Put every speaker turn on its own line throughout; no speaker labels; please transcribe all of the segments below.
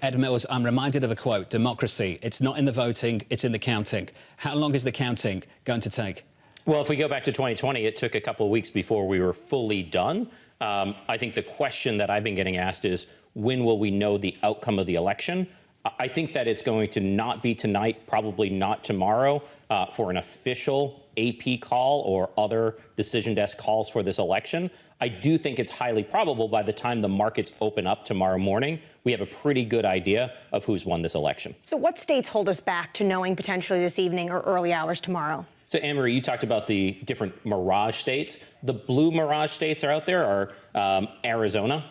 Ed Mills, I'm reminded of a quote: democracy, it's not in the voting, it's in the counting. How long is the counting going to take?
Well, if we go back to 2020, it took a couple of weeks before we were fully done. I think the question that I've been getting asked is, when will we know the outcome of the election? I think that it's going to not be tonight, probably not tomorrow, for an official AP call or other decision desk calls for this election. I do think it's highly probable by the time the markets open up tomorrow morning, we have a pretty good idea of who's won this election.
So what states hold us back to knowing potentially this evening or early hours tomorrow?
So, Annmarie, you talked about the different mirage states. The blue mirage states are out there are Arizona,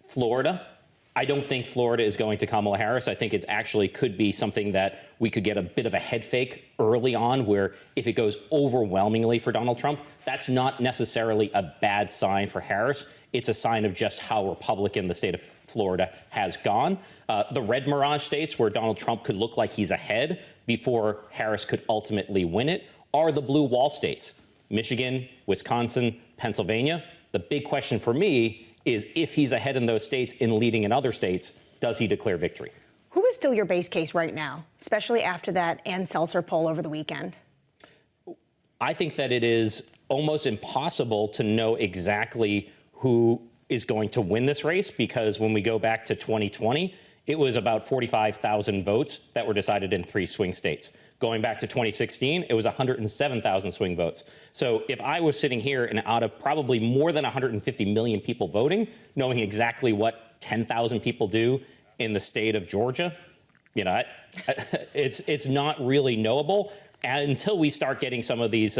Florida. I don't think Florida is going to Kamala Harris. I think it's actually could be something that we could get a bit of a head fake early on, where if it goes overwhelmingly for Donald Trump, that's not necessarily a bad sign for Harris. It's a sign of just how Republican the state of Florida has gone. The red mirage states, where Donald Trump could look like he's ahead before Harris could ultimately win it, are the blue wall states: Michigan, Wisconsin, Pennsylvania. The big question for me is, if he's ahead in those states and leading in other states, does he declare victory?
Who is still your base case right now, especially after that Ann Seltzer poll over the weekend?
I think that it is almost impossible to know exactly who is going to win this race, because when we go back to 2020, it was about 45,000 votes that were decided in 3 swing states. Going back to 2016, it was 107,000 swing votes. So if I was sitting here and out of probably more than 150 million people voting, knowing exactly what 10,000 people do in the state of Georgia, you know, it's not really knowable until we start getting some of these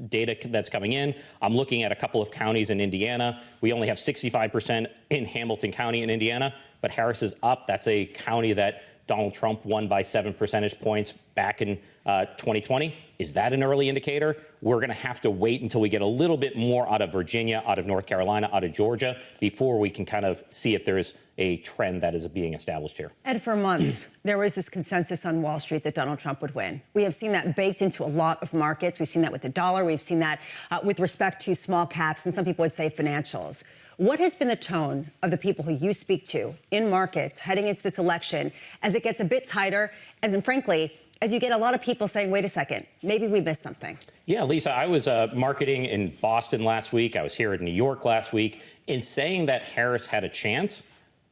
data that's coming in. I'm looking at a couple of counties in Indiana. We only have 65% in Hamilton County in Indiana, but Harris is up. That's a county that Donald Trump won by 7 percentage points back in 2020. Is that an early indicator? We're going to have to wait until we get a little bit more out of Virginia, out of North Carolina, out of Georgia, before we can kind of see if there is a trend that is being established here.
Ed, for months, there was this consensus on Wall Street that Donald Trump would win. We have seen that baked into a lot of markets. We've seen that with the dollar. We've seen that with respect to small caps, and some people would say financials. What has been the tone of the people who you speak to in markets heading into this election as it gets a bit tighter, and frankly, as you get a lot of people saying, wait a second, maybe we missed something?
Yeah, Lisa, I was marketing in Boston last week. I was here in New York last week. In saying that Harris had a chance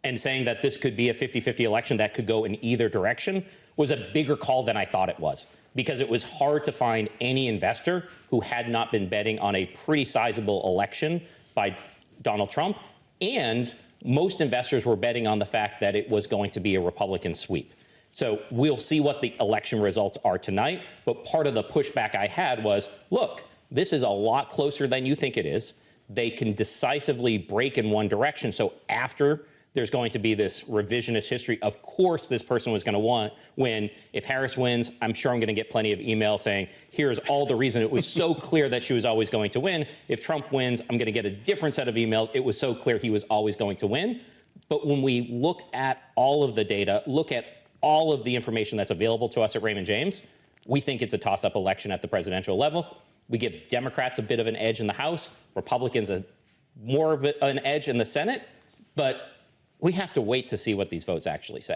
and saying that this could be a 50-50 election that could go in either direction was a bigger call than I thought it was, because it was hard to find any investor who had not been betting on a pretty sizable election by Donald Trump, and most investors were betting on the fact that it was going to be a Republican sweep. So we'll see what the election results are tonight. But part of the pushback I had was, look, this is a lot closer than you think it is. They can decisively break in one direction. So after there's going to be this revisionist history, of course this person was going to win. If Harris wins, I'm sure I'm going to get plenty of email saying, here's all the reason it was so clear that she was always going to win. If Trump wins, I'm going to get a different set of emails. It was so clear he was always going to win. But when we look at all of the data, look at all of the information that's available to us at Raymond James, we think it's a toss-up election at the presidential level. We give Democrats a bit of an edge in the House, Republicans more of an edge in the Senate, but we have to wait to see what these votes actually say.